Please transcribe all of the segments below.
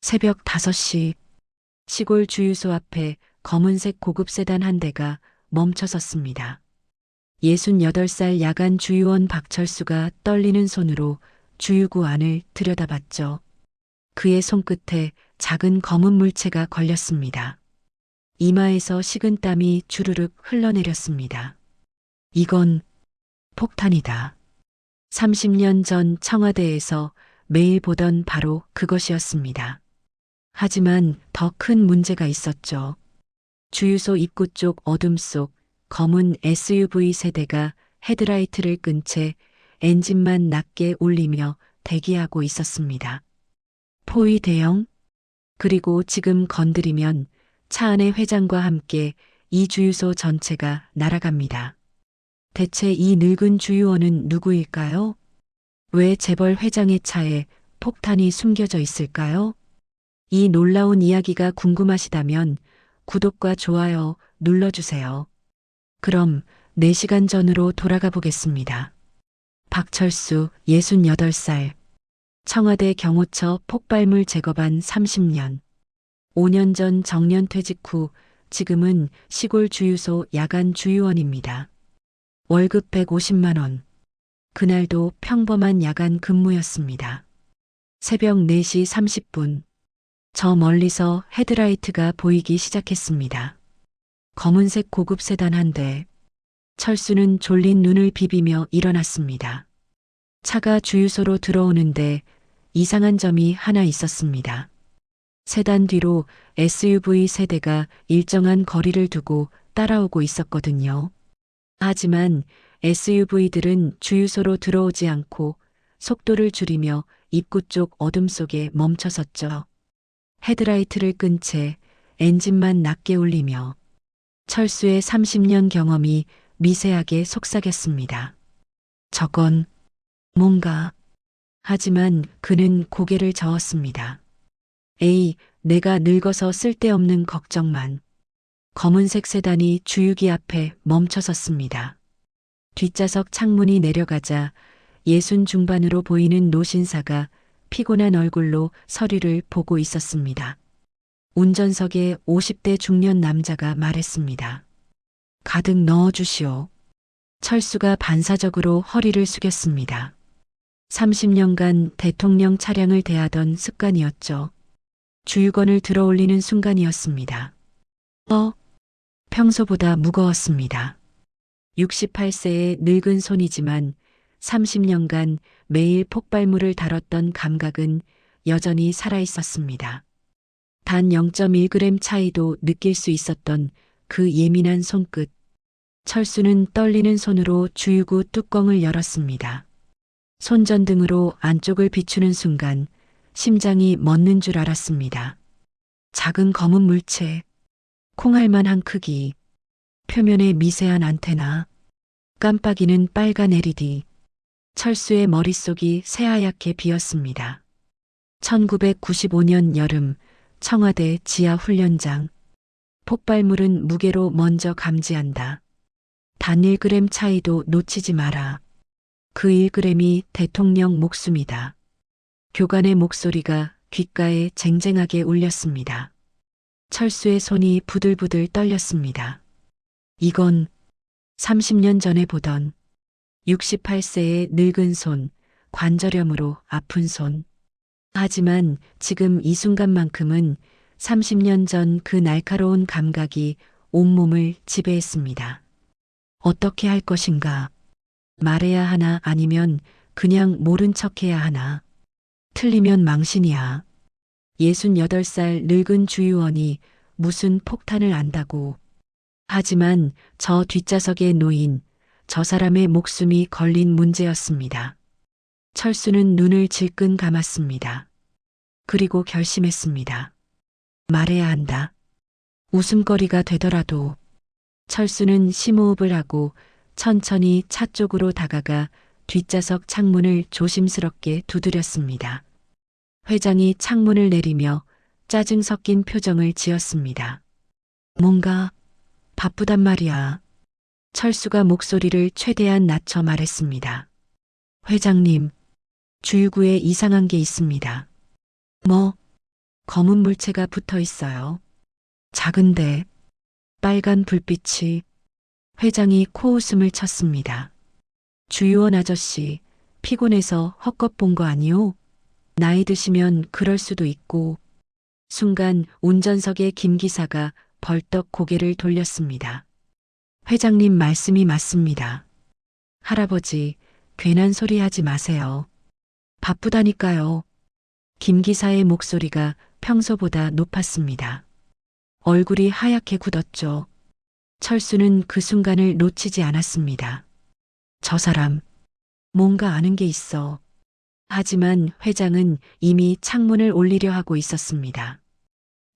새벽 5시 시골 주유소 앞에 검은색 고급 세단 한 대가 멈춰 섰습니다. 68살 야간 주유원 박철수가 떨리는 손으로 주유구 안을 들여다봤죠. 그의 손끝에 작은 검은 물체가 걸렸습니다. 이마에서 식은땀이 주르륵 흘러내렸습니다. 이건 폭탄이다. 30년 전 청와대에서 매일 보던 바로 그것이었습니다. 하지만 더 큰 문제가 있었죠. 주유소 입구 쪽 어둠 속 검은 SUV 세대가 헤드라이트를 끈 채 엔진만 낮게 올리며 대기하고 있었습니다. 포위 대형? 그리고 지금 건드리면 차 안의 회장과 함께 이 주유소 전체가 날아갑니다. 대체 이 늙은 주유원은 누구일까요? 왜 재벌 회장의 차에 폭탄이 숨겨져 있을까요? 이 놀라운 이야기가 궁금하시다면 구독과 좋아요 눌러주세요. 그럼 4시간 전으로 돌아가 보겠습니다. 박철수 68살. 청와대 경호처 폭발물 제거반 30년. 5년 전 정년 퇴직 후 지금은 시골 주유소 야간 주유원입니다. 월급 150만 원. 그날도 평범한 야간 근무였습니다. 새벽 4시 30분. 저 멀리서 헤드라이트가 보이기 시작했습니다. 검은색 고급 세단 한 대. 철수는 졸린 눈을 비비며 일어났습니다. 차가 주유소로 들어오는데 이상한 점이 하나 있었습니다. 세단 뒤로 SUV 세대가 일정한 거리를 두고 따라오고 있었거든요. 하지만 SUV들은 주유소로 들어오지 않고 속도를 줄이며 입구 쪽 어둠 속에 멈춰섰죠. 헤드라이트를 끈 채 엔진만 낮게 올리며 철수의 30년 경험이 미세하게 속삭였습니다. 저건 뭔가. 하지만 그는 고개를 저었습니다. 에이, 내가 늙어서 쓸데없는 걱정만. 검은색 세단이 주유기 앞에 멈춰섰습니다. 뒷좌석 창문이 내려가자 60 중반으로 보이는 노신사가 피곤한 얼굴로 서류를 보고 있었습니다. 운전석에 50대 중년 남자가 말했습니다. 가득 넣어주시오. 철수가 반사적으로 허리를 숙였습니다. 30년간 대통령 차량을 대하던 습관이었죠. 주유건을 들어올리는 순간이었습니다. 평소보다 무거웠습니다. 68세의 늙은 손이지만 30년간 매일 폭발물을 다뤘던 감각은 여전히 살아있었습니다. 단 0.1g 차이도 느낄 수 있었던 그 예민한 손끝. 철수는 떨리는 손으로 주유구 뚜껑을 열었습니다. 손전등으로 안쪽을 비추는 순간 심장이 멎는 줄 알았습니다. 작은 검은 물체, 콩알만한 크기, 표면에 미세한 안테나, 깜빡이는 빨간 LED. 철수의 머릿속이 새하얗게 비었습니다. 1995년 여름 청와대 지하훈련장. 폭발물은 무게로 먼저 감지한다. 단 1g 차이도 놓치지 마라. 그 1g이 대통령 목숨이다. 교관의 목소리가 귓가에 쟁쟁하게 울렸습니다. 철수의 손이 부들부들 떨렸습니다. 이건 30년 전에 보던 68세의 늙은 손, 관절염으로 아픈 손. 하지만 지금 이 순간만큼은 30년 전 그 날카로운 감각이 온몸을 지배했습니다. 어떻게 할 것인가? 말해야 하나 아니면 그냥 모른 척해야 하나? 틀리면 망신이야. 68살 늙은 주유원이 무슨 폭탄을 안다고. 하지만 저 뒷좌석에 놓인 저 사람의 목숨이 걸린 문제였습니다. 철수는 눈을 질끈 감았습니다. 그리고 결심했습니다. 말해야 한다. 웃음거리가 되더라도. 철수는 심호흡을 하고 천천히 차 쪽으로 다가가 뒷좌석 창문을 조심스럽게 두드렸습니다. 회장이 창문을 내리며 짜증 섞인 표정을 지었습니다. 뭔가 바쁘단 말이야. 철수가 목소리를 최대한 낮춰 말했습니다. 회장님, 주유구에 이상한 게 있습니다. 뭐? 검은 물체가 붙어 있어요. 작은데 빨간 불빛이. 회장이 코웃음을 쳤습니다. 주유원 아저씨, 피곤해서 헛것 본 거 아니오? 나이 드시면 그럴 수도 있고. 순간 운전석의 김 기사가 벌떡 고개를 돌렸습니다. 회장님 말씀이 맞습니다. 할아버지, 괜한 소리 하지 마세요. 바쁘다니까요. 김 기사의 목소리가 평소보다 높았습니다. 얼굴이 하얗게 굳었죠. 철수는 그 순간을 놓치지 않았습니다. 저 사람, 뭔가 아는 게 있어. 하지만 회장은 이미 창문을 올리려 하고 있었습니다.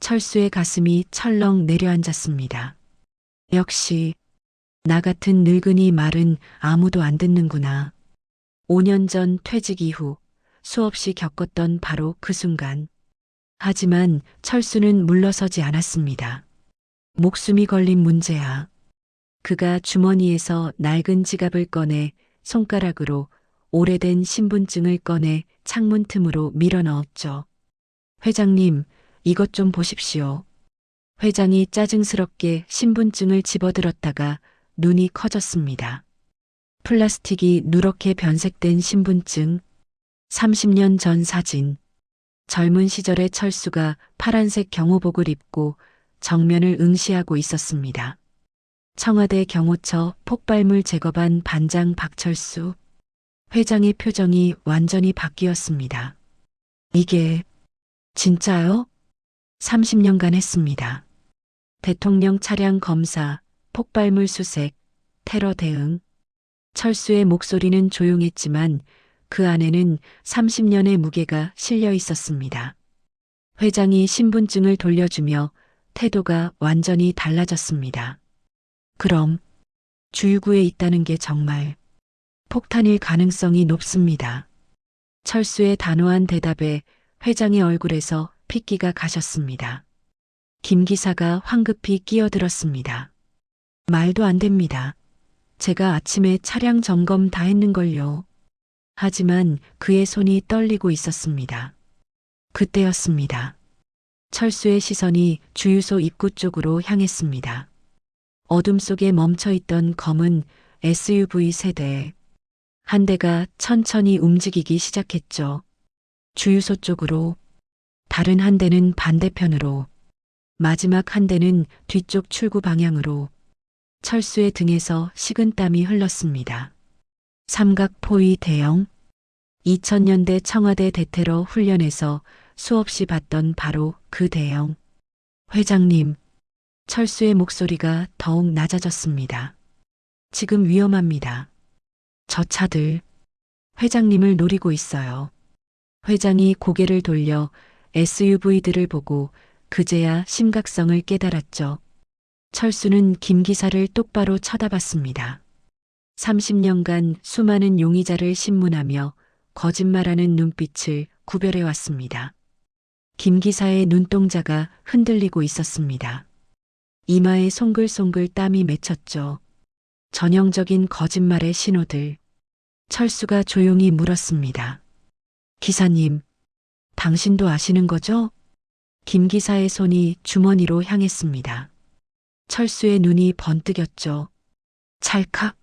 철수의 가슴이 철렁 내려앉았습니다. 역시 나 같은 늙은이 말은 아무도 안 듣는구나. 5년 전 퇴직 이후 수없이 겪었던 바로 그 순간. 하지만 철수는 물러서지 않았습니다. 목숨이 걸린 문제야. 그가 주머니에서 낡은 지갑을 꺼내 손가락으로 오래된 신분증을 꺼내 창문 틈으로 밀어 넣었죠. 회장님, 이것 좀 보십시오. 회장이 짜증스럽게 신분증을 집어들었다가 눈이 커졌습니다. 플라스틱이 누렇게 변색된 신분증, 30년 전 사진. 젊은 시절의 철수가 파란색 경호복을 입고 정면을 응시하고 있었습니다. 청와대 경호처 폭발물 제거반 반장 박철수. 회장의 표정이 완전히 바뀌었습니다. 이게 진짜요? 30년간 했습니다. 대통령 차량 검사, 폭발물 수색, 테러 대응. 철수의 목소리는 조용했지만 그 안에는 30년의 무게가 실려 있었습니다. 회장이 신분증을 돌려주며 태도가 완전히 달라졌습니다. 그럼 주유구에 있다는 게 정말 폭탄일 가능성이 높습니다. 철수의 단호한 대답에 회장의 얼굴에서 핏기가 가셨습니다. 김 기사가 황급히 끼어들었습니다. 말도 안 됩니다. 제가 아침에 차량 점검 다 했는걸요. 하지만 그의 손이 떨리고 있었습니다. 그때였습니다. 철수의 시선이 주유소 입구 쪽으로 향했습니다. 어둠 속에 멈춰있던 검은 SUV 세대. 한 대가 천천히 움직이기 시작했죠. 주유소 쪽으로. 다른 한 대는 반대편으로. 마지막 한 대는 뒤쪽 출구 방향으로. 철수의 등에서 식은땀이 흘렀습니다. 삼각포위 대형. 2000년대 청와대 대테러 훈련에서 수없이 봤던 바로 그 대형. 회장님, 철수의 목소리가 더욱 낮아졌습니다. 지금 위험합니다. 저 차들, 회장님을 노리고 있어요. 회장이 고개를 돌려 SUV들을 보고 그제야 심각성을 깨달았죠. 철수는 김 기사를 똑바로 쳐다봤습니다. 30년간 수많은 용의자를 신문하며 거짓말하는 눈빛을 구별해 왔습니다. 김 기사의 눈동자가 흔들리고 있었습니다. 이마에 송글송글 땀이 맺혔죠. 전형적인 거짓말의 신호들. 철수가 조용히 물었습니다. 기사님, 당신도 아시는 거죠? 김 기사의 손이 주머니로 향했습니다. 철수의 눈이 번뜩였죠. 찰칵.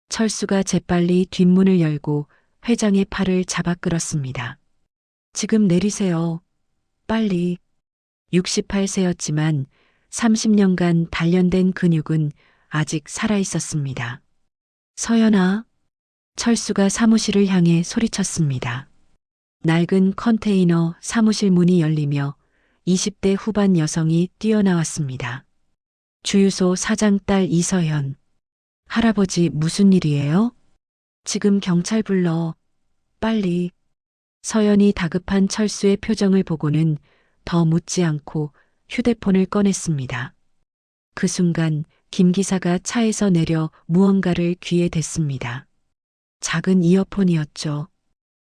철수가 재빨리 뒷문을 열고 회장의 팔을 잡아 끌었습니다. 지금 내리세요. 빨리. 68세였지만 30년간 단련된 근육은 아직 살아 있었습니다. 서연아. 철수가 사무실을 향해 소리쳤습니다. 낡은 컨테이너 사무실 문이 열리며 20대 후반 여성이 뛰어나왔습니다. 주유소 사장 딸 이서연. 할아버지 무슨 일이에요? 지금 경찰 불러. 빨리. 서연이 다급한 철수의 표정을 보고는 더 묻지 않고 휴대폰을 꺼냈습니다. 그 순간 김 기사가 차에서 내려 무언가를 귀에 댔습니다. 작은 이어폰이었죠.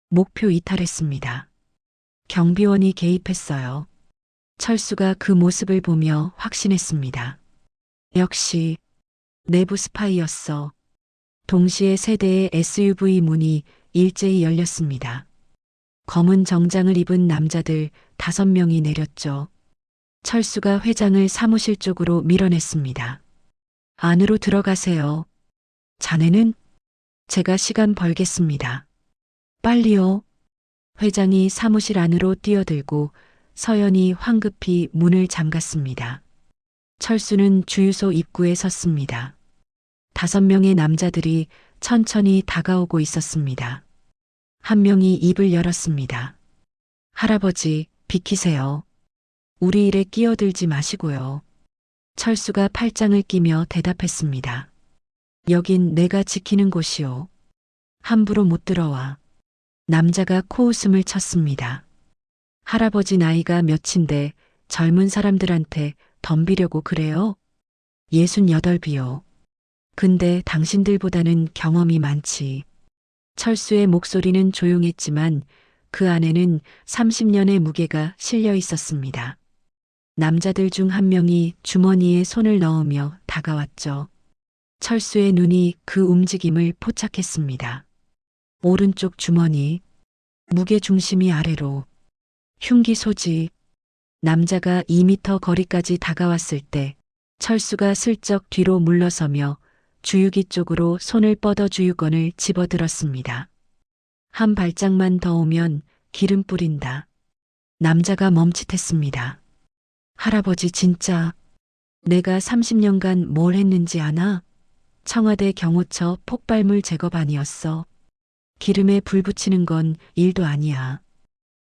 목표 이탈했습니다. 경비원이 개입했어요. 철수가 그 모습을 보며 확신했습니다. 역시 내부 스파이였어. 동시에 세 대의 SUV 문이 일제히 열렸습니다. 검은 정장을 입은 남자들 5명이 내렸죠. 철수가 회장을 사무실 쪽으로 밀어냈습니다. 안으로 들어가세요. 자네는? 제가 시간 벌겠습니다. 빨리요. 회장이 사무실 안으로 뛰어들고 서연이 황급히 문을 잠갔습니다. 철수는 주유소 입구에 섰습니다. 5명의 남자들이 천천히 다가오고 있었습니다. 한 명이 입을 열었습니다. 할아버지, 비키세요. 우리 일에 끼어들지 마시고요. 철수가 팔짱을 끼며 대답했습니다. 여긴 내가 지키는 곳이오. 함부로 못 들어와. 남자가 코웃음을 쳤습니다. 할아버지 나이가 몇인데 젊은 사람들한테 덤비려고 그래요? 68이요. 근데 당신들보다는 경험이 많지. 철수의 목소리는 조용했지만 그 안에는 30년의 무게가 실려 있었습니다. 남자들 중 한 명이 주머니에 손을 넣으며 다가왔죠. 철수의 눈이 그 움직임을 포착했습니다. 오른쪽 주머니, 무게 중심이 아래로, 흉기 소지. 남자가 2미터 거리까지 다가왔을 때 철수가 슬쩍 뒤로 물러서며 주유기 쪽으로 손을 뻗어 주유건을 집어들었습니다. 한 발짝만 더 오면 기름 뿌린다. 남자가 멈칫했습니다. 할아버지 진짜 내가 30년간 뭘 했는지 아나? 청와대 경호처 폭발물 제거반이었어. 기름에 불 붙이는 건 일도 아니야.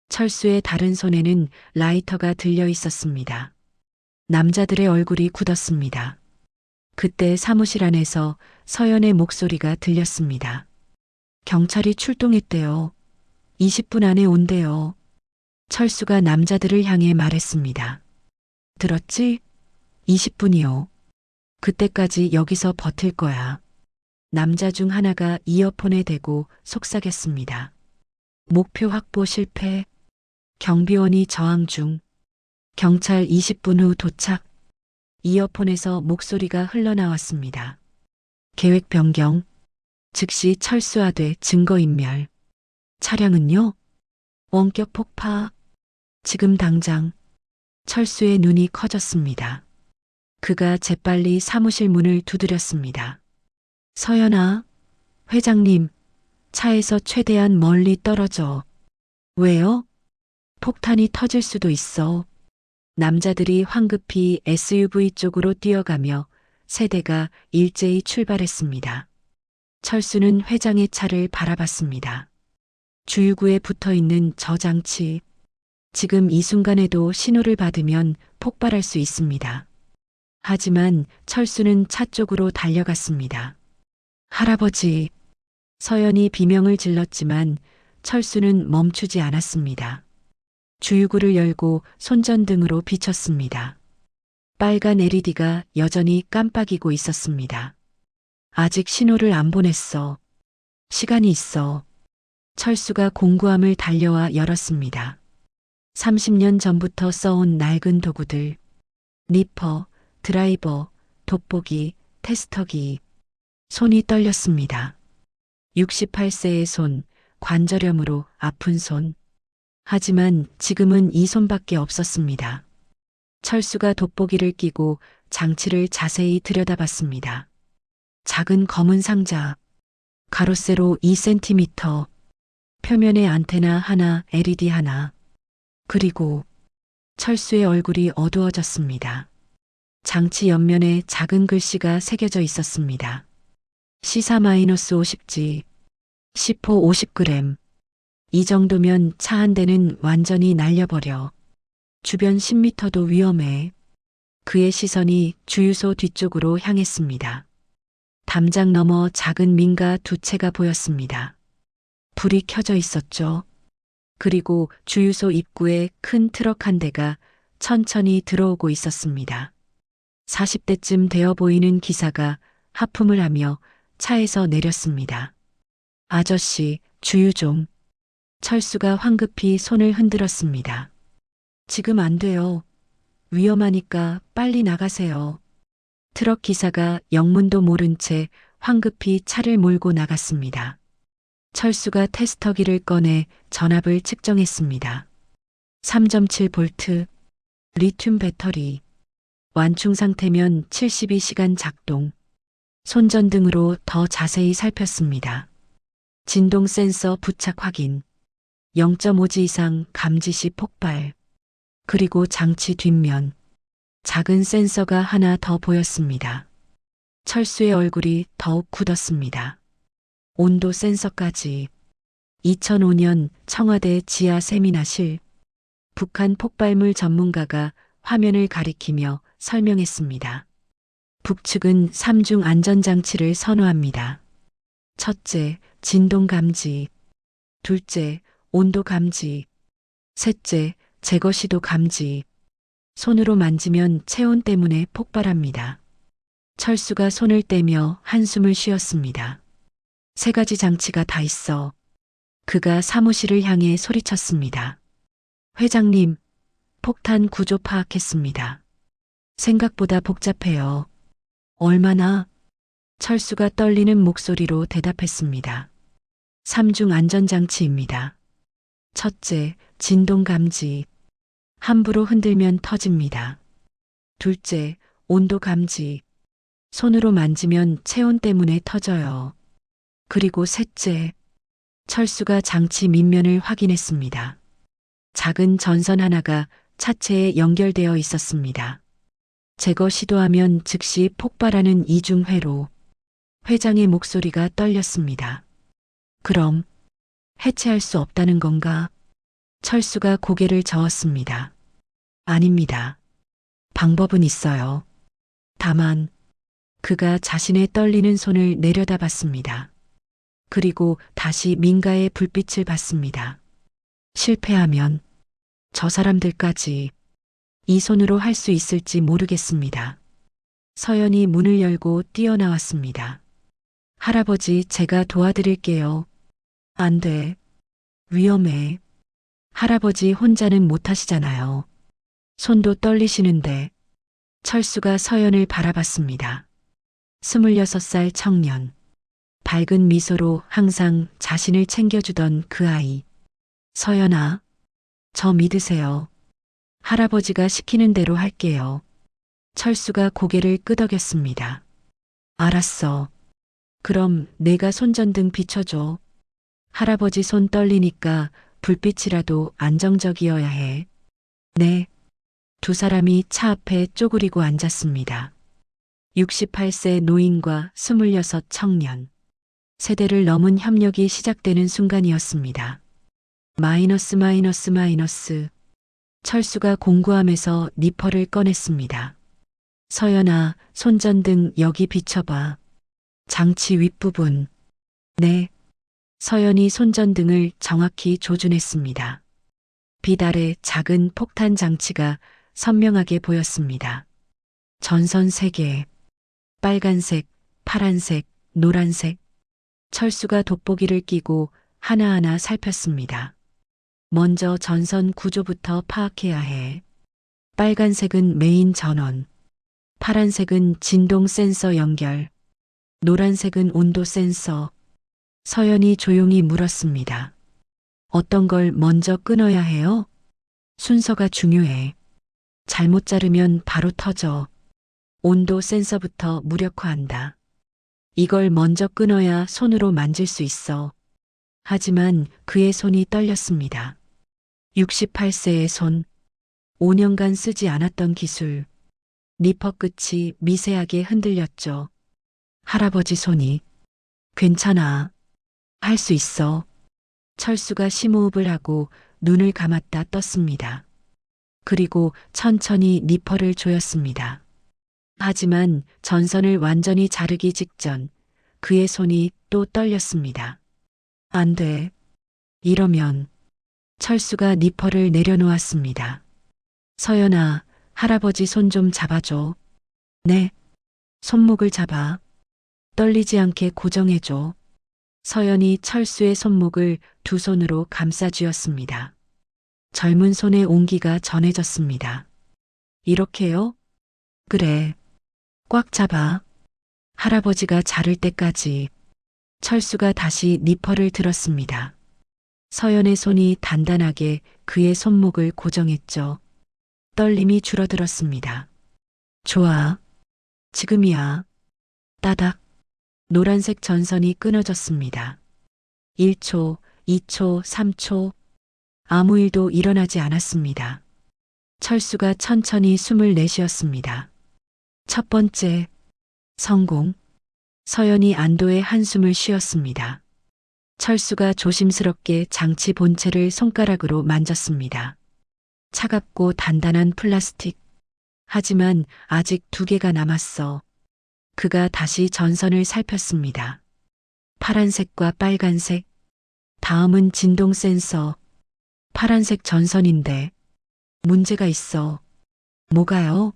철수의 다른 손에는 라이터가 들려 있었습니다. 남자들의 얼굴이 굳었습니다. 그때 사무실 안에서 서연의 목소리가 들렸습니다. 경찰이 출동했대요. 20분 안에 온대요. 철수가 남자들을 향해 말했습니다. 들었지? 20분이요. 그때까지 여기서 버틸 거야. 남자 중 하나가 이어폰에 대고 속삭였습니다. 목표 확보 실패. 경비원이 저항 중. 경찰 20분 후 도착. 이어폰에서 목소리가 흘러나왔습니다. 계획 변경. 즉시 철수하되 증거인멸. 차량은요? 원격 폭파. 지금 당장. 철수의 눈이 커졌습니다. 그가 재빨리 사무실 문을 두드렸습니다. 서연아, 회장님, 차에서 최대한 멀리 떨어져. 왜요? 폭탄이 터질 수도 있어. 남자들이 황급히 SUV 쪽으로 뛰어가며 세 대가 일제히 출발했습니다. 철수는 회장의 차를 바라봤습니다. 주유구에 붙어 있는 저 장치. 지금 이 순간에도 신호를 받으면 폭발할 수 있습니다. 하지만 철수는 차 쪽으로 달려갔습니다. 할아버지. 서연이 비명을 질렀지만 철수는 멈추지 않았습니다. 주유구를 열고 손전등으로 비췄습니다. 빨간 LED가 여전히 깜빡이고 있었습니다. 아직 신호를 안 보냈어. 시간이 있어. 철수가 공구함을 달려와 열었습니다. 30년 전부터 써온 낡은 도구들. 니퍼, 드라이버, 돋보기, 테스터기. 손이 떨렸습니다. 68세의 손, 관절염으로 아픈 손. 하지만 지금은 이 손밖에 없었습니다. 철수가 돋보기를 끼고 장치를 자세히 들여다봤습니다. 작은 검은 상자, 가로 세로 2cm, 표면에 안테나 하나, LED 하나. 그리고 철수의 얼굴이 어두워졌습니다. 장치 옆면에 작은 글씨가 새겨져 있었습니다. 시사-50G, 시포 50g. 이 정도면 차 한 대는 완전히 날려버려. 주변 10m도 위험해. 그의 시선이 주유소 뒤쪽으로 향했습니다. 담장 너머 작은 민가 2채가 보였습니다. 불이 켜져 있었죠. 그리고 주유소 입구에 큰 트럭 한 대가 천천히 들어오고 있었습니다. 40대쯤 되어 보이는 기사가 하품을 하며 차에서 내렸습니다. 아저씨, 주유 좀. 철수가 황급히 손을 흔들었습니다. 지금 안 돼요. 위험하니까 빨리 나가세요. 트럭 기사가 영문도 모른 채 황급히 차를 몰고 나갔습니다. 철수가 테스터기를 꺼내 전압을 측정했습니다. 3.7V, 리튬 배터리, 완충 상태면 72시간 작동. 손전등으로 더 자세히 살폈습니다. 진동 센서 부착 확인. 0.5G 이상 감지 시 폭발. 그리고 장치 뒷면. 작은 센서가 하나 더 보였습니다. 철수의 얼굴이 더욱 굳었습니다. 온도 센서까지. 2005년 청와대 지하 세미나실. 북한 폭발물 전문가가 화면을 가리키며 설명했습니다. 북측은 3중 안전장치를 선호합니다. 첫째, 진동 감지. 둘째, 온도 감지. 셋째, 제거 시도 감지. 손으로 만지면 체온 때문에 폭발합니다. 철수가 손을 떼며 한숨을 쉬었습니다. 세 가지 장치가 다 있어. 그가 사무실을 향해 소리쳤습니다. 회장님, 폭탄 구조 파악했습니다. 생각보다 복잡해요. 얼마나? 철수가 떨리는 목소리로 대답했습니다. 3중 안전장치입니다. 첫째, 진동 감지. 함부로 흔들면 터집니다. 둘째, 온도 감지. 손으로 만지면 체온 때문에 터져요. 그리고 셋째, 철수가 장치 밑면을 확인했습니다. 작은 전선 하나가 차체에 연결되어 있었습니다. 제거 시도하면 즉시 폭발하는 이중 회로. 회장의 목소리가 떨렸습니다. 그럼 해체할 수 없다는 건가? 철수가 고개를 저었습니다. 아닙니다. 방법은 있어요. 다만 그가 자신의 떨리는 손을 내려다봤습니다. 그리고 다시 민가의 불빛을 봤습니다. 실패하면 저 사람들까지 이 손으로 할 수 있을지 모르겠습니다. 서연이 문을 열고 뛰어나왔습니다. 할아버지, 제가 도와드릴게요. 안 돼. 위험해. 할아버지 혼자는 못하시잖아요. 손도 떨리시는데. 철수가 서연을 바라봤습니다. 26살 청년. 밝은 미소로 항상 자신을 챙겨주던 그 아이. 서연아, 저 믿으세요. 할아버지가 시키는 대로 할게요. 철수가 고개를 끄덕였습니다. 알았어. 그럼 내가 손전등 비춰줘. 할아버지 손 떨리니까 불빛이라도 안정적이어야 해. 네. 두 사람이 차 앞에 쪼그리고 앉았습니다. 68세 노인과 26 청년. 세대를 넘은 협력이 시작되는 순간이었습니다. 마이너스 마이너스 마이너스. 철수가 공구함에서 니퍼를 꺼냈습니다. 서연아, 손전등 여기 비춰봐. 장치 윗부분. 네. 서연이 손전등을 정확히 조준했습니다. 빛 아래 작은 폭탄 장치가 선명하게 보였습니다. 전선 3개. 빨간색, 파란색, 노란색. 철수가 돋보기를 끼고 하나하나 살폈습니다. 먼저 전선 구조부터 파악해야 해. 빨간색은 메인 전원. 파란색은 진동 센서 연결. 노란색은 온도 센서. 서연이 조용히 물었습니다. 어떤 걸 먼저 끊어야 해요? 순서가 중요해. 잘못 자르면 바로 터져. 온도 센서부터 무력화한다. 이걸 먼저 끊어야 손으로 만질 수 있어. 하지만 그의 손이 떨렸습니다. 68세의 손. 5년간 쓰지 않았던 기술. 니퍼 끝이 미세하게 흔들렸죠. 할아버지 손이. 괜찮아. 할 수 있어. 철수가 심호흡을 하고 눈을 감았다 떴습니다. 그리고 천천히 니퍼를 조였습니다. 하지만 전선을 완전히 자르기 직전 그의 손이 또 떨렸습니다. 안 돼. 이러면. 철수가 니퍼를 내려놓았습니다. 서연아, 할아버지 손 좀 잡아줘. 네. 손목을 잡아. 떨리지 않게 고정해줘. 서연이 철수의 손목을 두 손으로 감싸쥐었습니다. 젊은 손의 온기가 전해졌습니다. 이렇게요? 그래. 꽉 잡아. 할아버지가 자를 때까지. 철수가 다시 니퍼를 들었습니다. 서연의 손이 단단하게 그의 손목을 고정했죠. 떨림이 줄어들었습니다. 좋아. 지금이야. 따닥. 노란색 전선이 끊어졌습니다. 1초, 2초, 3초. 아무 일도 일어나지 않았습니다. 철수가 천천히 숨을 내쉬었습니다. 첫 번째, 성공. 서연이 안도의 한숨을 쉬었습니다. 철수가 조심스럽게 장치 본체를 손가락으로 만졌습니다. 차갑고 단단한 플라스틱. 하지만 아직 2개가 남았어. 그가 다시 전선을 살폈습니다. 파란색과 빨간색. 다음은 진동 센서. 파란색 전선인데 문제가 있어. 뭐가요?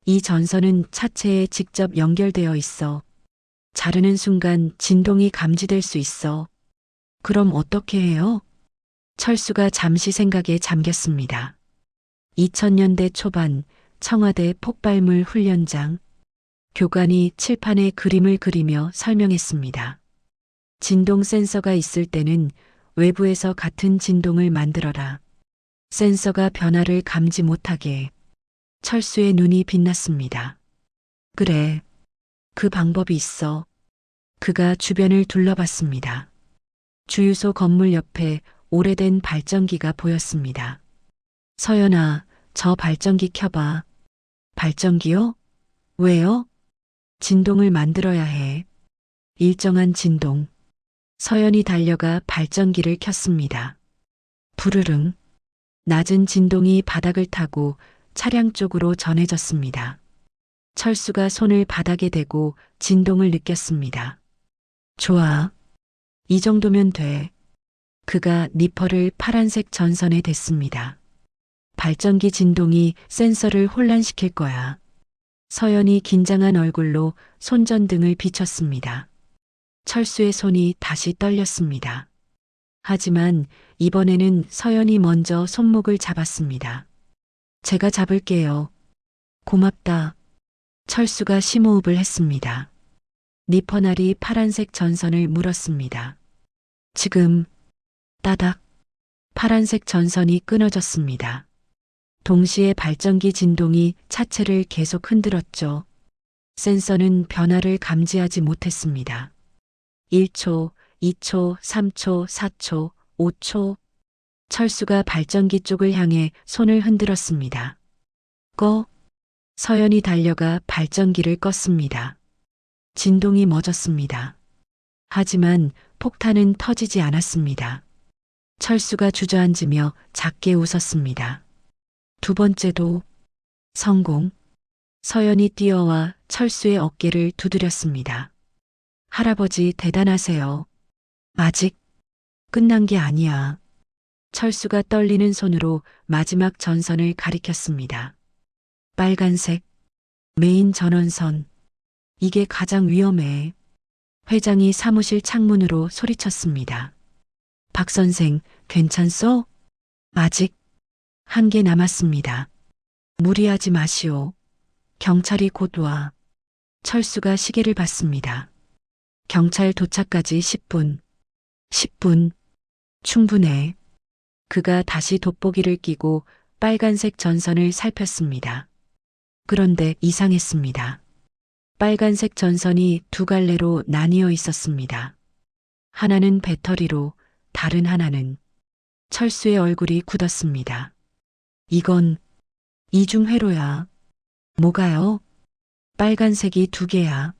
이 전선은 차체에 직접 연결되어 있어. 자르는 순간 진동이 감지될 수 있어. 그럼 어떻게 해요? 철수가 잠시 생각에 잠겼습니다. 2000년대 초반 청와대 폭발물 훈련장. 교관이 칠판에 그림을 그리며 설명했습니다. 진동 센서가 있을 때는 외부에서 같은 진동을 만들어라. 센서가 변화를 감지 못하게. 철수의 눈이 빛났습니다. 그래. 그 방법이 있어. 그가 주변을 둘러봤습니다. 주유소 건물 옆에 오래된 발전기가 보였습니다. 서연아, 저 발전기 켜봐. 발전기요? 왜요? 진동을 만들어야 해. 일정한 진동. 서연이 달려가 발전기를 켰습니다. 부르릉. 낮은 진동이 바닥을 타고 차량 쪽으로 전해졌습니다. 철수가 손을 바닥에 대고 진동을 느꼈습니다. 좋아. 이 정도면 돼. 그가 니퍼를 파란색 전선에 댔습니다. 발전기 진동이 센서를 혼란시킬 거야. 서연이 긴장한 얼굴로 손전등을 비췄습니다. 철수의 손이 다시 떨렸습니다. 하지만 이번에는 서연이 먼저 손목을 잡았습니다. 제가 잡을게요. 고맙다. 철수가 심호흡을 했습니다. 니퍼날이 파란색 전선을 물었습니다. 지금. 따닥. 파란색 전선이 끊어졌습니다. 동시에 발전기 진동이 차체를 계속 흔들었죠. 센서는 변화를 감지하지 못했습니다. 1초, 2초, 3초, 4초, 5초. 철수가 발전기 쪽을 향해 손을 흔들었습니다. 꺼. 서연이 달려가 발전기를 껐습니다. 진동이 멎었습니다. 하지만 폭탄은 터지지 않았습니다. 철수가 주저앉으며 작게 웃었습니다. 두 번째도 성공. 서연이 뛰어와 철수의 어깨를 두드렸습니다. 할아버지 대단하세요. 아직 끝난 게 아니야. 철수가 떨리는 손으로 마지막 전선을 가리켰습니다. 빨간색, 메인 전원선. 이게 가장 위험해. 회장이 사무실 창문으로 소리쳤습니다. 박 선생, 괜찮소? 아직 1개 남았습니다. 무리하지 마시오. 경찰이 곧 와. 철수가 시계를 봤습니다. 경찰 도착까지 10분. 10분. 충분해. 그가 다시 돋보기를 끼고 빨간색 전선을 살폈습니다. 그런데 이상했습니다. 빨간색 전선이 2갈래로 나뉘어 있었습니다. 하나는 배터리로, 다른 하나는. 철수의 얼굴이 굳었습니다. 이건 이중회로야. 뭐가요? 빨간색이 2개야.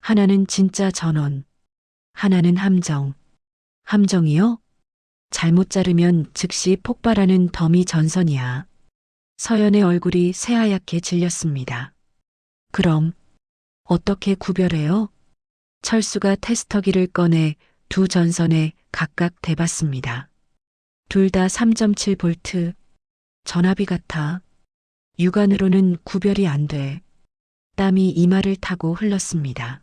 하나는 진짜 전원, 하나는 함정. 함정이요? 잘못 자르면 즉시 폭발하는 더미 전선이야. 서연의 얼굴이 새하얗게 질렸습니다. 그럼 어떻게 구별해요? 철수가 테스터기를 꺼내 2 전선에 각각 대봤습니다. 둘 다 3.7V. 전압이 같아. 육안으로는 구별이 안 돼. 땀이 이마를 타고 흘렀습니다.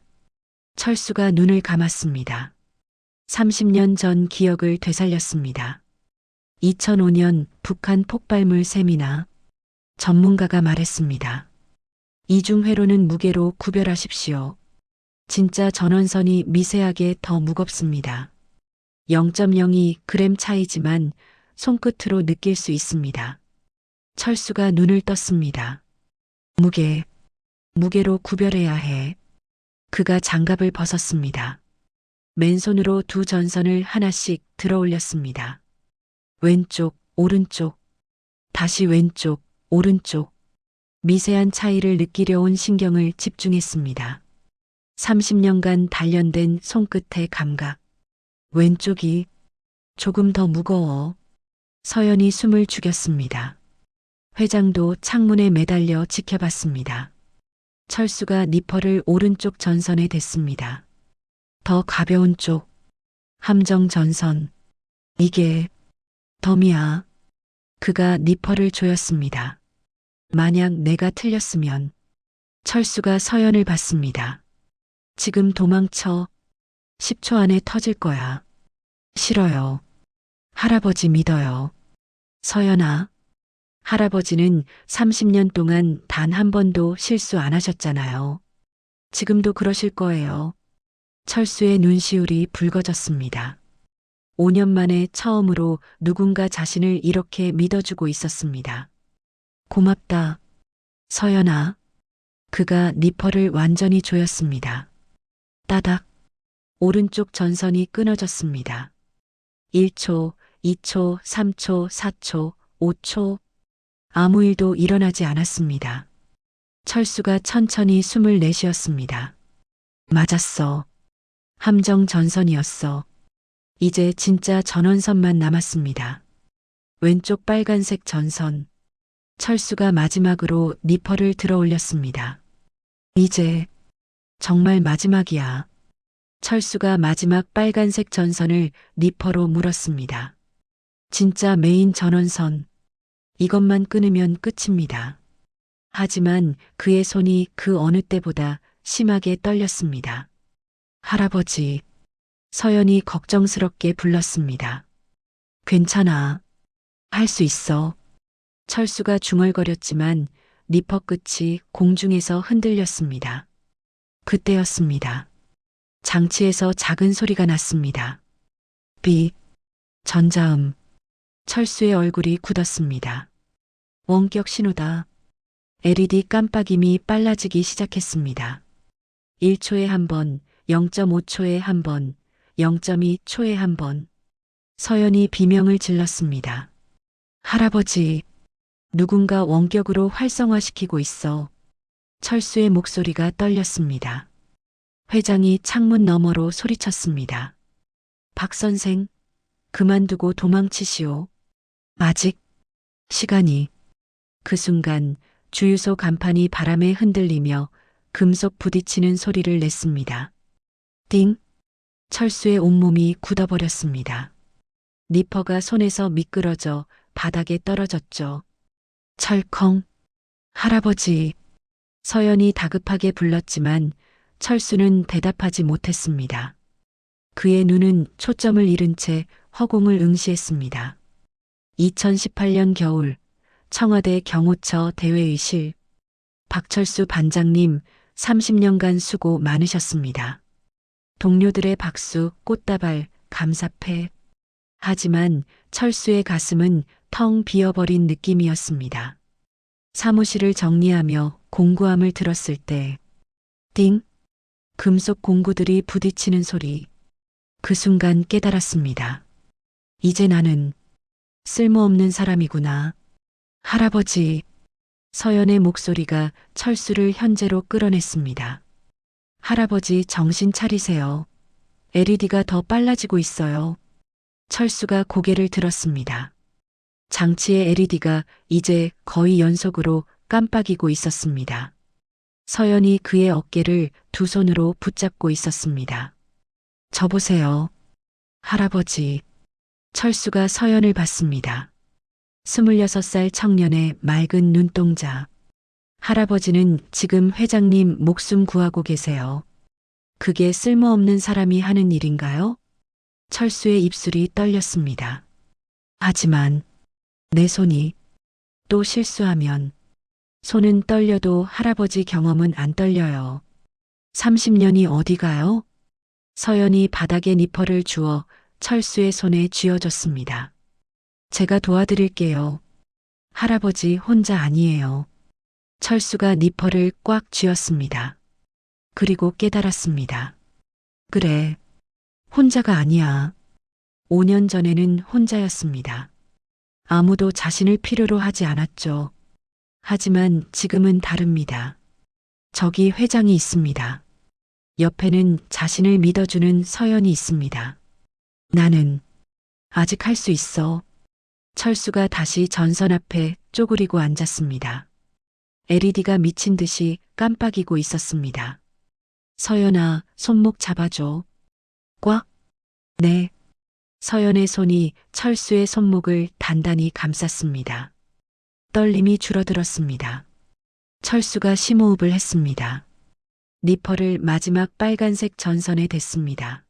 철수가 눈을 감았습니다. 30년 전 기억을 되살렸습니다. 2005년 북한 폭발물 세미나. 전문가가 말했습니다. 이중회로는 무게로 구별하십시오. 진짜 전원선이 미세하게 더 무겁습니다. 0.02g 차이지만 손끝으로 느낄 수 있습니다. 철수가 눈을 떴습니다. 무게로 구별해야 해. 그가 장갑을 벗었습니다. 맨손으로 두 전선을 하나씩 들어 올렸습니다. 왼쪽, 오른쪽, 다시 왼쪽, 오른쪽. 미세한 차이를 느끼려 온 신경을 집중했습니다. 30년간 단련된 손끝의 감각. 왼쪽이 조금 더 무거워. 서연이 숨을 죽였습니다. 회장도 창문에 매달려 지켜봤습니다. 철수가 니퍼를 오른쪽 전선에 댔습니다. 더 가벼운 쪽, 함정 전선. 이게 덤이야. 그가 니퍼를 조였습니다. 만약 내가 틀렸으면. 철수가 서연을 봤습니다. 지금 도망쳐. 10초 안에 터질 거야. 싫어요. 할아버지 믿어요. 서연아. 할아버지는 30년 동안 단 한 번도 실수 안 하셨잖아요. 지금도 그러실 거예요. 철수의 눈시울이 붉어졌습니다. 5년 만에 처음으로 누군가 자신을 이렇게 믿어주고 있었습니다. 고맙다. 서연아. 그가 니퍼를 완전히 조였습니다. 따닥. 오른쪽 전선이 끊어졌습니다. 1초, 2초, 3초, 4초, 5초. 아무 일도 일어나지 않았습니다. 철수가 천천히 숨을 내쉬었습니다. 맞았어. 함정 전선이었어. 이제 진짜 전원선만 남았습니다. 왼쪽 빨간색 전선. 철수가 마지막으로 니퍼를 들어 올렸습니다. 이제 정말 마지막이야. 철수가 마지막 빨간색 전선을 니퍼로 물었습니다. 진짜 메인 전원선. 이것만 끊으면 끝입니다. 하지만 그의 손이 그 어느 때보다 심하게 떨렸습니다. 할아버지. 서연이 걱정스럽게 불렀습니다. 괜찮아. 할 수 있어. 철수가 중얼거렸지만 니퍼 끝이 공중에서 흔들렸습니다. 그때였습니다. 장치에서 작은 소리가 났습니다. 비. 전자음. 철수의 얼굴이 굳었습니다. 원격 신호다. LED 깜빡임이 빨라지기 시작했습니다. 1초에 한 번, 0.5초에 한 번, 0.2초에 한 번. 서연이 비명을 질렀습니다. 할아버지. 누군가 원격으로 활성화시키고 있어. 철수의 목소리가 떨렸습니다. 회장이 창문 너머로 소리쳤습니다. 박 선생, 그만두고 도망치시오. 아직 시간이. 그 순간 주유소 간판이 바람에 흔들리며 금속 부딪히는 소리를 냈습니다. 띵! 철수의 온몸이 굳어버렸습니다. 니퍼가 손에서 미끄러져 바닥에 떨어졌죠. 철컹. 할아버지. 서연이 다급하게 불렀지만 철수는 대답하지 못했습니다. 그의 눈은 초점을 잃은 채 허공을 응시했습니다. 2018년 겨울 청와대 경호처 대회의실. 박철수 반장님 30년간 수고 많으셨습니다. 동료들의 박수, 꽃다발, 감사패. 하지만 철수의 가슴은 텅 비어버린 느낌이었습니다. 사무실을 정리하며 공구함을 들었을 때 띵! 금속 공구들이 부딪히는 소리. 그 순간 깨달았습니다. 이제 나는 쓸모없는 사람이구나. 할아버지. 서연의 목소리가 철수를 현재로 끌어냈습니다. 할아버지 정신 차리세요. LED가 더 빨라지고 있어요. 철수가 고개를 들었습니다. 장치의 LED가 이제 거의 연속으로 깜빡이고 있었습니다. 서연이 그의 어깨를 두 손으로 붙잡고 있었습니다. 저보세요. 할아버지. 철수가 서연을 봤습니다. 26살 청년의 맑은 눈동자. 할아버지는 지금 회장님 목숨 구하고 계세요. 그게 쓸모없는 사람이 하는 일인가요? 철수의 입술이 떨렸습니다. 하지만 내 손이 또 실수하면 손은 떨려도 할아버지 경험은 안 떨려요. 30년이 어디 가요? 서연이 바닥에 니퍼를 주어 철수의 손에 쥐어줬습니다. 제가 도와드릴게요. 할아버지 혼자 아니에요. 철수가 니퍼를 꽉 쥐었습니다. 그리고 깨달았습니다. 그래, 혼자가 아니야. 5년 전에는 혼자였습니다. 아무도 자신을 필요로 하지 않았죠. 하지만 지금은 다릅니다. 저기 회장이 있습니다. 옆에는 자신을 믿어주는 서연이 있습니다. 나는 아직 할 수 있어. 철수가 다시 전선 앞에 쪼그리고 앉았습니다. LED가 미친 듯이 깜빡이고 있었습니다. 서연아, 손목 잡아줘. 꽉? 네. 서연의 손이 철수의 손목을 단단히 감쌌습니다. 떨림이 줄어들었습니다. 철수가 심호흡을 했습니다. 니퍼를 마지막 빨간색 전선에 댔습니다.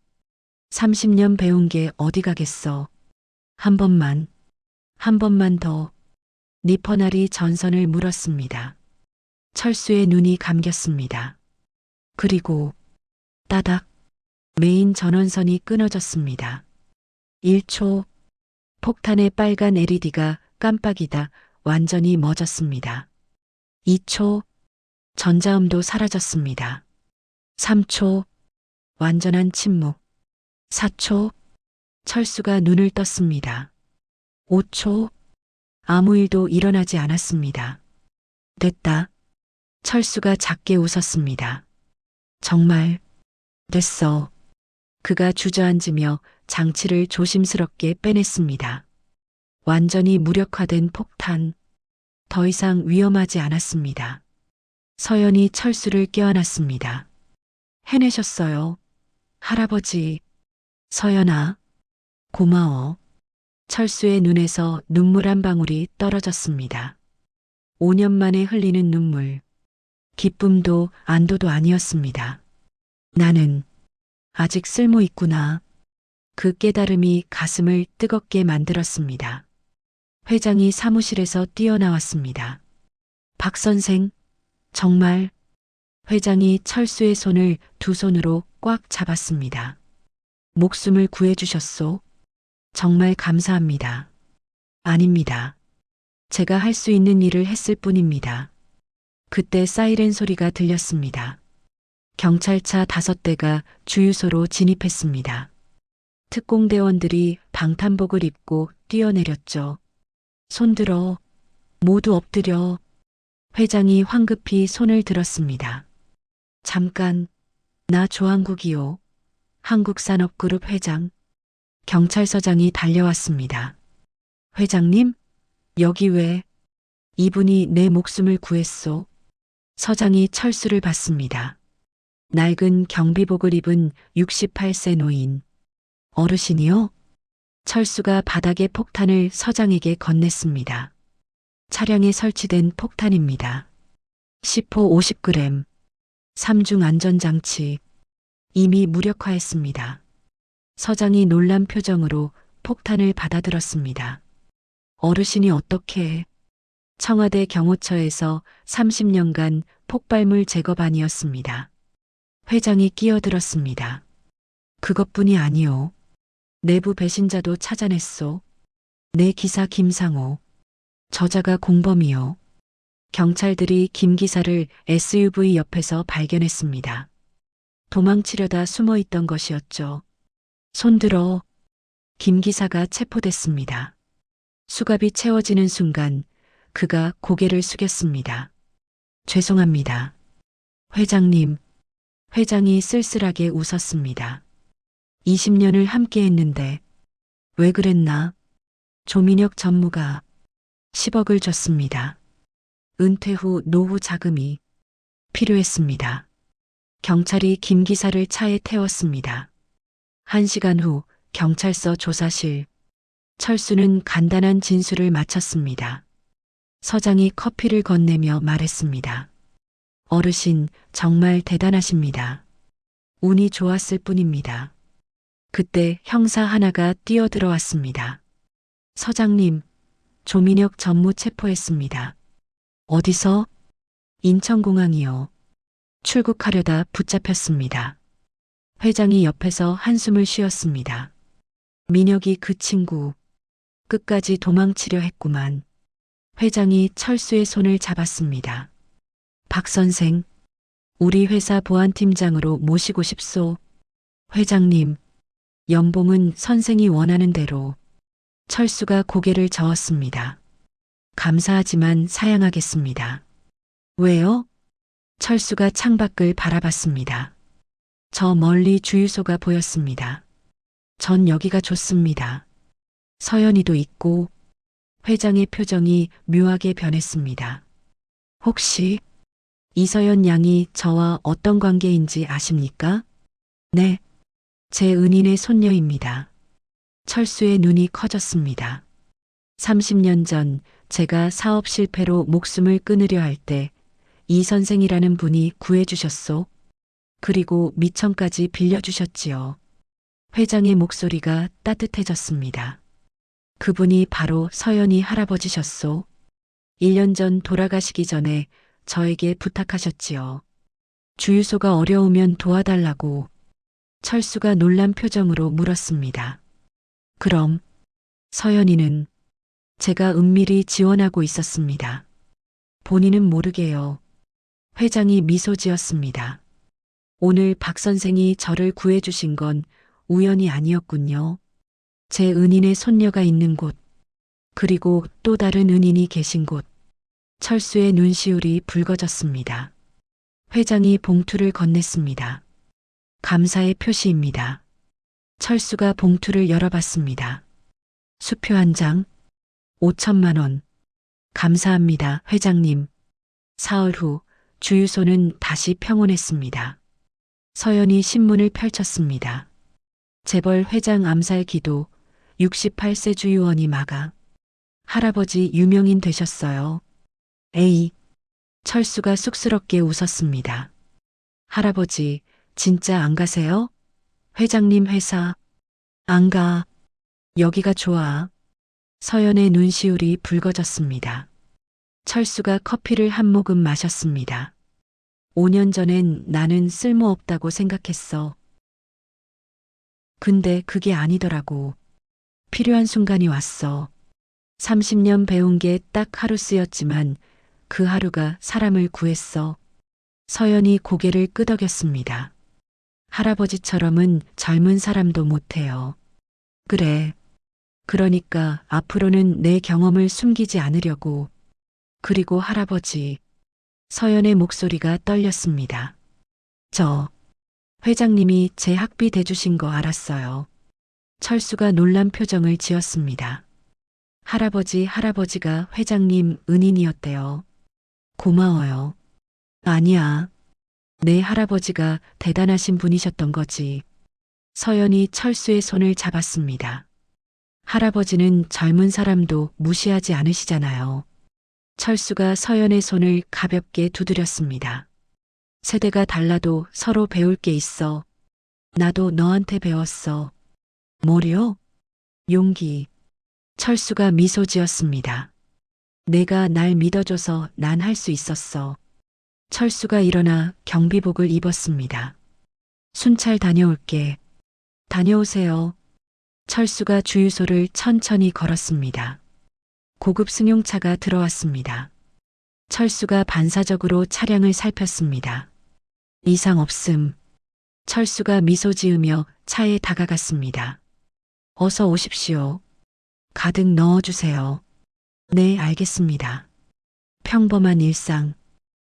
30년 배운 게 어디 가겠어. 한 번만 더. 니퍼날이 전선을 물었습니다. 철수의 눈이 감겼습니다. 그리고 따닥 메인 전원선이 끊어졌습니다. 1초 폭탄의 빨간 LED가 깜빡이다 완전히 멎었습니다. 2초 전자음도 사라졌습니다. 3초 완전한 침묵. 4초 철수가 눈을 떴습니다. 5초 아무 일도 일어나지 않았습니다. 됐다. 철수가 작게 웃었습니다. 정말 됐어. 그가 주저앉으며 장치를 조심스럽게 빼냈습니다. 완전히 무력화된 폭탄. 더 이상 위험하지 않았습니다. 서연이 철수를 껴안았습니다. 해내셨어요. 할아버지. 서연아. 고마워. 철수의 눈에서 눈물 한 방울이 떨어졌습니다. 5년 만에 흘리는 눈물. 기쁨도 안도도 아니었습니다. 나는 아직 쓸모 있구나. 그 깨달음이 가슴을 뜨겁게 만들었습니다. 회장이 사무실에서 뛰어나왔습니다. 박 선생, 정말. 회장이 철수의 손을 두 손으로 꽉 잡았습니다. 목숨을 구해주셨소. 정말 감사합니다. 아닙니다. 제가 할 수 있는 일을 했을 뿐입니다. 그때 사이렌 소리가 들렸습니다. 경찰차 5대가 주유소로 진입했습니다. 특공대원들이 방탄복을 입고 뛰어내렸죠. 손들어. 모두 엎드려. 회장이 황급히 손을 들었습니다. 잠깐. 나 조항국이요. 한국산업그룹 회장. 경찰서장이 달려왔습니다. 회장님? 여기 왜? 이분이 내 목숨을 구했소. 서장이 철수를 받습니다. 낡은 경비복을 입은 68세 노인. 어르신이요? 철수가 바닥에 폭탄을 서장에게 건넸습니다. 차량에 설치된 폭탄입니다. 10호 50g. 3중 안전장치. 이미 무력화했습니다. 서장이 놀란 표정으로 폭탄을 받아들었습니다. 어르신이 어떻게? 청와대 경호처에서 30년간 폭발물 제거반이었습니다. 회장이 끼어들었습니다. 그것뿐이 아니오. 내부 배신자도 찾아냈소. 내 기사 김상호. 저자가 공범이요. 경찰들이 김 기사를 SUV 옆에서 발견했습니다. 도망치려다 숨어 있던 것이었죠. 손들어. 김 기사가 체포됐습니다. 수갑이 채워지는 순간 그가 고개를 숙였습니다. 죄송합니다. 회장님. 회장이 쓸쓸하게 웃었습니다. 20년을 함께 했는데 왜 그랬나? 조민혁 전무가 10억을 줬습니다. 은퇴 후 노후 자금이 필요했습니다. 경찰이 김 기사를 차에 태웠습니다. 1시간 후 경찰서 조사실. 철수는 간단한 진술을 마쳤습니다. 서장이 커피를 건네며 말했습니다. 어르신 정말 대단하십니다. 운이 좋았을 뿐입니다. 그때 형사 하나가 뛰어들어왔습니다. 서장님, 조민혁 전무 체포했습니다. 어디서? 인천공항이요. 출국하려다 붙잡혔습니다. 회장이 옆에서 한숨을 쉬었습니다. 민혁이 그 친구 끝까지 도망치려 했구만. 회장이 철수의 손을 잡았습니다. 박 선생, 우리 회사 보안팀장으로 모시고 싶소. 회장님, 연봉은 선생이 원하는 대로. 철수가 고개를 저었습니다. 감사하지만 사양하겠습니다. 왜요? 철수가 창밖을 바라봤습니다. 저 멀리 주유소가 보였습니다. 전 여기가 좋습니다. 서연이도 있고. 회장의 표정이 묘하게 변했습니다. 혹시 이서연 양이 저와 어떤 관계인지 아십니까? 네, 제 은인의 손녀입니다. 철수의 눈이 커졌습니다. 30년 전 제가 사업 실패로 목숨을 끊으려 할 때 이 선생이라는 분이 구해주셨소. 그리고 미천까지 빌려주셨지요. 회장의 목소리가 따뜻해졌습니다. 그분이 바로 서연이 할아버지셨소. 1년 전 돌아가시기 전에 저에게 부탁하셨지요. 주유소가 어려우면 도와달라고. 철수가 놀란 표정으로 물었습니다. 그럼 서연이는? 제가 은밀히 지원하고 있었습니다. 본인은 모르게요. 회장이 미소 지었습니다. 오늘 박 선생이 저를 구해주신 건 우연이 아니었군요. 제 은인의 손녀가 있는 곳, 그리고 또 다른 은인이 계신 곳. 철수의 눈시울이 붉어졌습니다. 회장이 봉투를 건넸습니다. 감사의 표시입니다. 철수가 봉투를 열어봤습니다. 수표 한 장, 5천만 원. 감사합니다, 회장님. 사흘 후 주유소는 다시 평온했습니다. 서연이 신문을 펼쳤습니다. 재벌 회장 암살 기도, 68세 주유원이 막아. 할아버지 유명인 되셨어요. 에이. 철수가 쑥스럽게 웃었습니다. 할아버지, 진짜 안 가세요? 회장님 회사. 안 가. 여기가 좋아. 서연의 눈시울이 붉어졌습니다. 철수가 커피를 한 모금 마셨습니다. 5년 전엔 나는 쓸모없다고 생각했어. 근데 그게 아니더라고. 필요한 순간이 왔어. 30년 배운 게 딱 하루 쓰였지만 그 하루가 사람을 구했어. 서연이 고개를 끄덕였습니다. 할아버지처럼은 젊은 사람도 못해요. 그래. 그러니까 앞으로는 내 경험을 숨기지 않으려고. 그리고 할아버지. 서연의 목소리가 떨렸습니다. 회장님이 제 학비 대주신 거 알았어요. 철수가 놀란 표정을 지었습니다. 할아버지가 회장님 은인이었대요. 고마워요. 아니야. 내 할아버지가 대단하신 분이셨던 거지. 서연이 철수의 손을 잡았습니다. 할아버지는 젊은 사람도 무시하지 않으시잖아요. 철수가 서연의 손을 가볍게 두드렸습니다. 세대가 달라도 서로 배울 게 있어. 나도 너한테 배웠어. 뭐요? 용기. 철수가 미소 지었습니다. 내가 날 믿어줘서 난 할 수 있었어. 철수가 일어나 경비복을 입었습니다. 순찰 다녀올게. 다녀오세요. 철수가 주유소를 천천히 걸었습니다. 고급 승용차가 들어왔습니다. 철수가 반사적으로 차량을 살폈습니다. 이상 없음. 철수가 미소 지으며 차에 다가갔습니다. 어서 오십시오. 가득 넣어주세요. 네, 알겠습니다. 평범한 일상.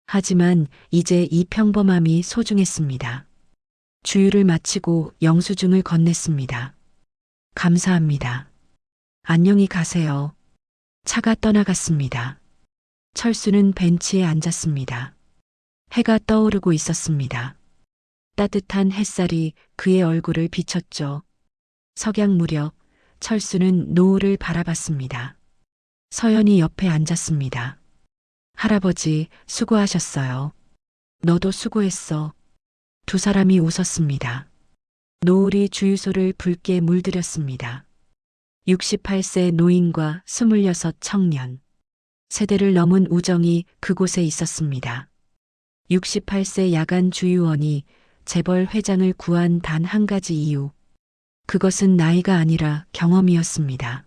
하지만 이제 이 평범함이 소중했습니다. 주유를 마치고 영수증을 건넸습니다. 감사합니다. 안녕히 가세요. 차가 떠나갔습니다. 철수는 벤치에 앉았습니다. 해가 떠오르고 있었습니다. 따뜻한 햇살이 그의 얼굴을 비췄죠. 석양 무렵 철수는 노을을 바라봤습니다. 서연이 옆에 앉았습니다. 할아버지, 수고하셨어요. 너도 수고했어. 두 사람이 웃었습니다. 노을이 주유소를 붉게 물들였습니다. 68세 노인과 26 청년. 세대를 넘은 우정이 그곳에 있었습니다. 68세 야간 주유원이 재벌 회장을 구한 단 한 가지 이유. 그것은 나이가 아니라 경험이었습니다.